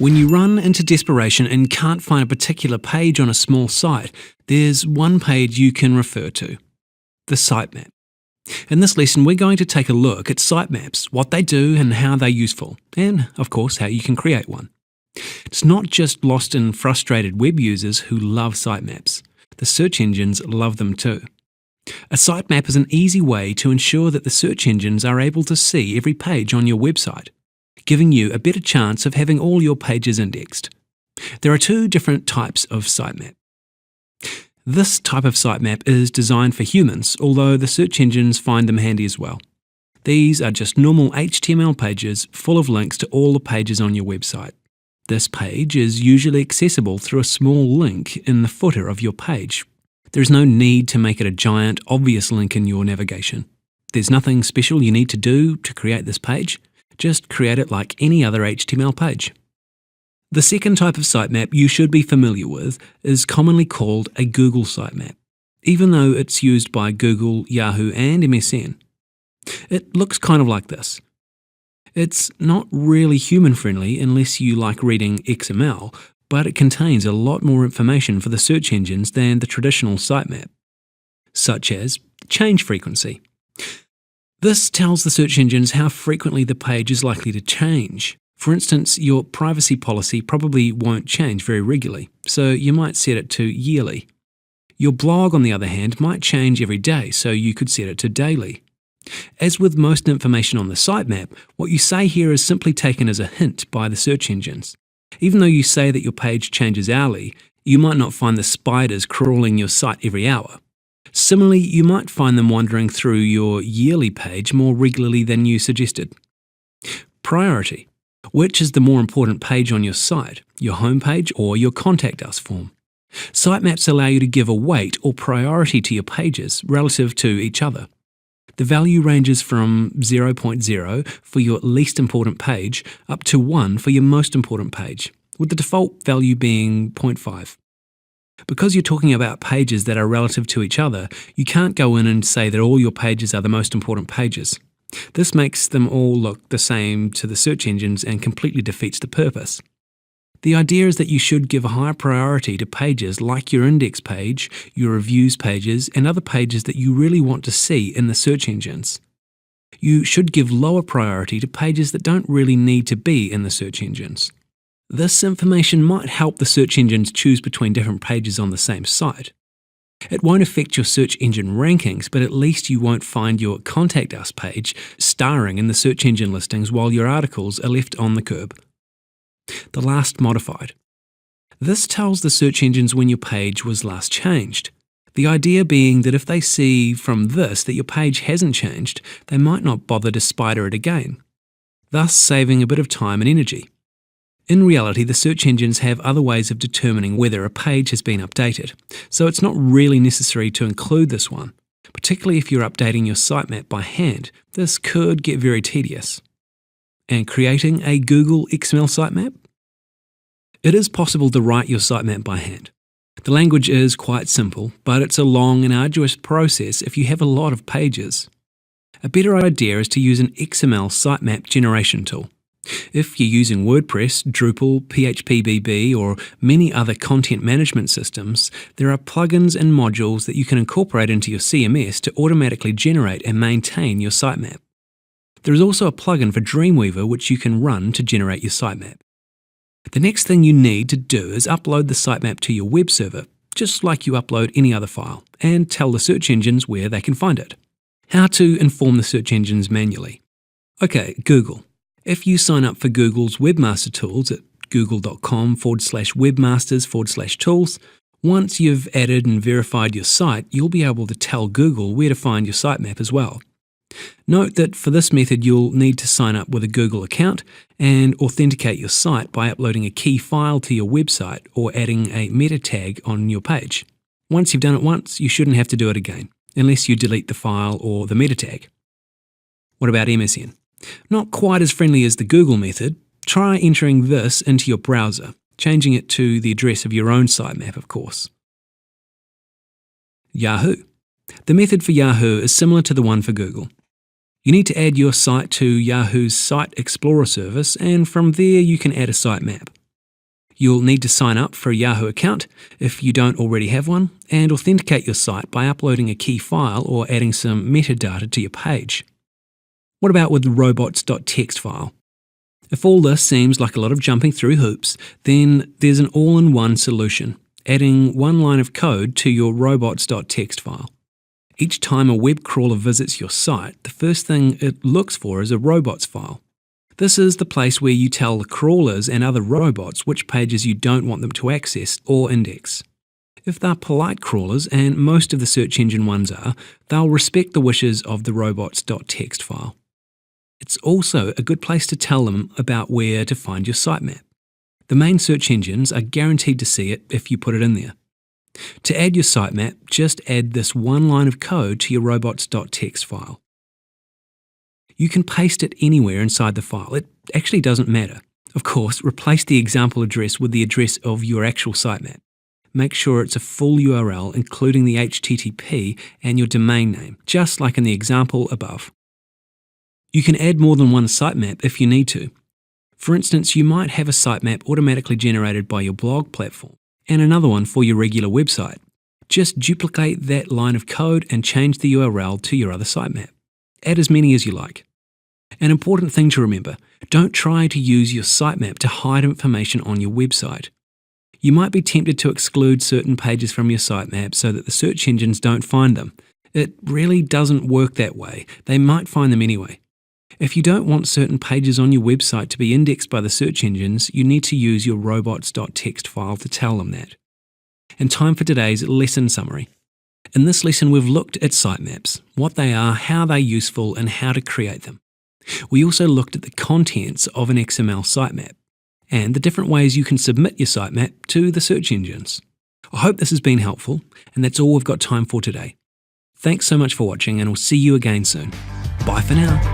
When you run into desperation and can't find a particular page on a small site, there's one page you can refer to: the sitemap. In this lesson, we're going to take a look at sitemaps, what they do and how they're useful, and of course how you can create one. It's not just lost and frustrated web users who love sitemaps. The search engines love them too. A sitemap is an easy way to ensure that the search engines are able to see every page on your website, giving you a better chance of having all your pages indexed. There are two different types of sitemap. This type of sitemap is designed for humans, although the search engines find them handy as well. These are just normal HTML pages full of links to all the pages on your website. This page is usually accessible through a small link in the footer of your page. There is no need to make it a giant, obvious link in your navigation. There's nothing special you need to do to create this page. Just create it like any other HTML page. The second type of sitemap you should be familiar with is commonly called a Google sitemap, even though it's used by Google, Yahoo and MSN. It looks kind of like this. It's not really human-friendly unless you like reading XML, but it contains a lot more information for the search engines than the traditional sitemap, such as change frequency. This tells the search engines how frequently the page is likely to change. For instance, your privacy policy probably won't change very regularly, so you might set it to yearly. Your blog, on the other hand, might change every day, so you could set it to daily. As with most information on the sitemap, what you say here is simply taken as a hint by the search engines. Even though you say that your page changes hourly, you might not find the spiders crawling your site every hour. Similarly, you might find them wandering through your yearly page more regularly than you suggested. Priority. Which is the more important page on your site, your homepage or your Contact Us form? Sitemaps allow you to give a weight or priority to your pages relative to each other. The value ranges from 0.0 for your least important page up to 1 for your most important page, with the default value being 0.5. Because you're talking about pages that are relative to each other, you can't go in and say that all your pages are the most important pages. This makes them all look the same to the search engines and completely defeats the purpose. The idea is that you should give a higher priority to pages like your index page, your reviews pages, and other pages that you really want to see in the search engines. You should give lower priority to pages that don't really need to be in the search engines. This information might help the search engines choose between different pages on the same site. It won't affect your search engine rankings, but at least you won't find your Contact Us page starring in the search engine listings while your articles are left on the curb. The last modified. This tells the search engines when your page was last changed. The idea being that if they see from this that your page hasn't changed, they might not bother to spider it again, thus saving a bit of time and energy. In reality, the search engines have other ways of determining whether a page has been updated, so it's not really necessary to include this one. Particularly if you're updating your sitemap by hand, this could get very tedious. And creating a Google XML sitemap? It is possible to write your sitemap by hand. The language is quite simple, but it's a long and arduous process if you have a lot of pages. A better idea is to use an XML sitemap generation tool. If you're using WordPress, Drupal, PHP-BB, or many other content management systems, there are plugins and modules that you can incorporate into your CMS to automatically generate and maintain your sitemap. There is also a plugin for Dreamweaver which you can run to generate your sitemap. The next thing you need to do is upload the sitemap to your web server, just like you upload any other file, and tell the search engines where they can find it. How to inform the search engines manually. Okay, Google. If you sign up for Google's Webmaster Tools at google.com/webmasters/tools, once you've added and verified your site, you'll be able to tell Google where to find your sitemap as well. Note that for this method, you'll need to sign up with a Google account and authenticate your site by uploading a key file to your website or adding a meta tag on your page. Once you've done it once, you shouldn't have to do it again, unless you delete the file or the meta tag. What about MSN? Not quite as friendly as the Google method. Try entering this into your browser, changing it to the address of your own sitemap, of course. Yahoo. The method for Yahoo is similar to the one for Google. You need to add your site to Yahoo's Site Explorer service, and from there you can add a sitemap. You'll need to sign up for a Yahoo account if you don't already have one, and authenticate your site by uploading a key file or adding some metadata to your page. What about with the robots.txt file? If all this seems like a lot of jumping through hoops, then there's an all-in-one solution, adding one line of code to your robots.txt file. Each time a web crawler visits your site, the first thing it looks for is a robots file. This is the place where you tell the crawlers and other robots which pages you don't want them to access or index. If they're polite crawlers, and most of the search engine ones are, they'll respect the wishes of the robots.txt file. It's also a good place to tell them about where to find your sitemap. The main search engines are guaranteed to see it if you put it in there. To add your sitemap, just add this one line of code to your robots.txt file. You can paste it anywhere inside the file. It actually doesn't matter. Of course, replace the example address with the address of your actual sitemap. Make sure it's a full URL, including the HTTP and your domain name, just like in the example above. You can add more than one sitemap if you need to. For instance, you might have a sitemap automatically generated by your blog platform and another one for your regular website. Just duplicate that line of code and change the URL to your other sitemap. Add as many as you like. An important thing to remember, don't try to use your sitemap to hide information on your website. You might be tempted to exclude certain pages from your sitemap so that the search engines don't find them. It really doesn't work that way. They might find them anyway. If you don't want certain pages on your website to be indexed by the search engines, you need to use your robots.txt file to tell them that. And time for today's lesson summary. In this lesson, we've looked at sitemaps, what they are, how they're useful, and how to create them. We also looked at the contents of an XML sitemap and the different ways you can submit your sitemap to the search engines. I hope this has been helpful, and that's all we've got time for today. Thanks so much for watching, and we'll see you again soon. Bye for now.